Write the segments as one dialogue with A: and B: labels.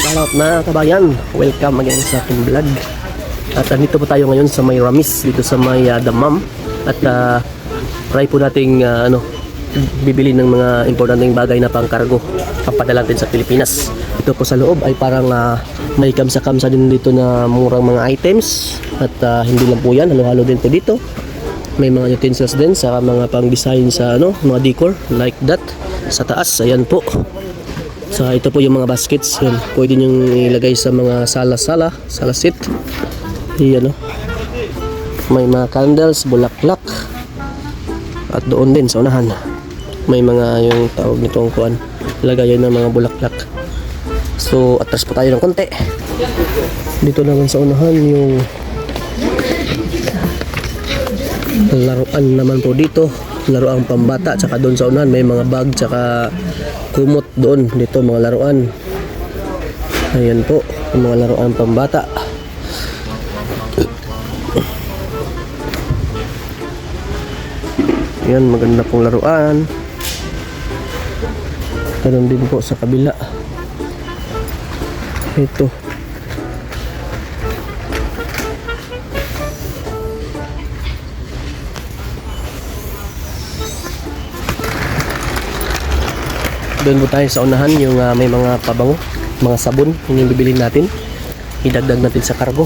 A: Shoutout na kabayan, welcome again sa aking vlog. At dito po tayo ngayon sa may Ramis, dito sa may Damam. At try po nating bibili ng mga importanteng bagay na pangkargo, papadala natin sa Pilipinas. Ito po sa loob ay parang may kamsa-kamsa din dito na murang mga items. At hindi lang po yan, halo-halo din po dito. May mga utensils din sa mga pang-design sa mga decor like that sa taas. Ayan po. So ito po yung mga baskets, yan. Pwede nyo ilagay sa mga sala-sala, sala-sit. Ayan, may mga candles, bulaklak. At doon din sa unahan, may mga yung tawag nitong kuan, lagayan ng mga bulaklak. So atras po tayo ng konti. Dito naman sa unahan yung laruan naman po dito, laruan pambata. Tsaka doon sa unahan may mga bag tsaka kumot doon. Dito mga laruan. Ayan po, yung mga laruan pambata. Ayan, maganda pong laruan. Ganun din po sa kabila. Ito. Doon po tayo sa unahan yung may mga pabango, mga sabon, yung bibilin natin, idagdag natin sa kargo.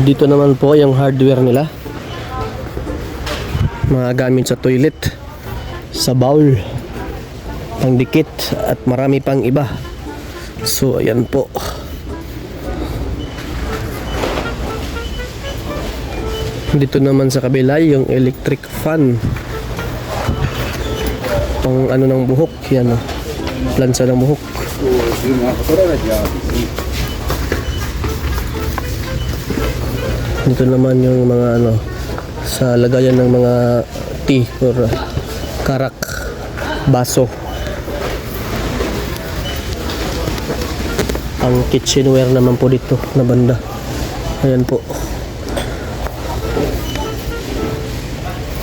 A: Dito naman po yung hardware nila, mga gamit sa toilet, sa bowl, pangdikit at marami pang iba. So ayan po. Dito naman sa kabila yung electric fan, pang ng buhok, yan plansa ng buhok. Dito naman yung mga sa lagayan ng mga tea or karak, baso. Ang kitchenware naman po dito na banda. Ayan po.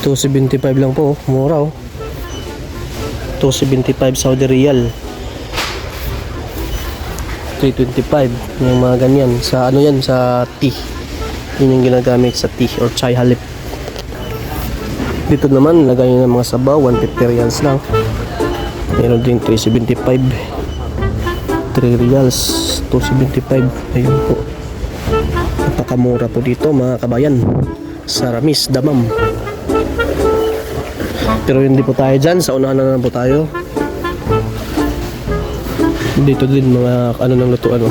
A: 275 lang po, mura 275 Saudi Riyal. 325 yung mga ganyan sa yan, sa tea. Yun yung ginagamit sa tea or chai halip. Dito naman lagay ng mga sabaw, 150 riyals lang. Meron din 375, 3 riyals, 275. Ayun po, napakamura po dito mga kabayan sa Ramis, Damam. Pero hindi po tayo dyan, sa unahan na lang po tayo. Dito din mga ng lutuan,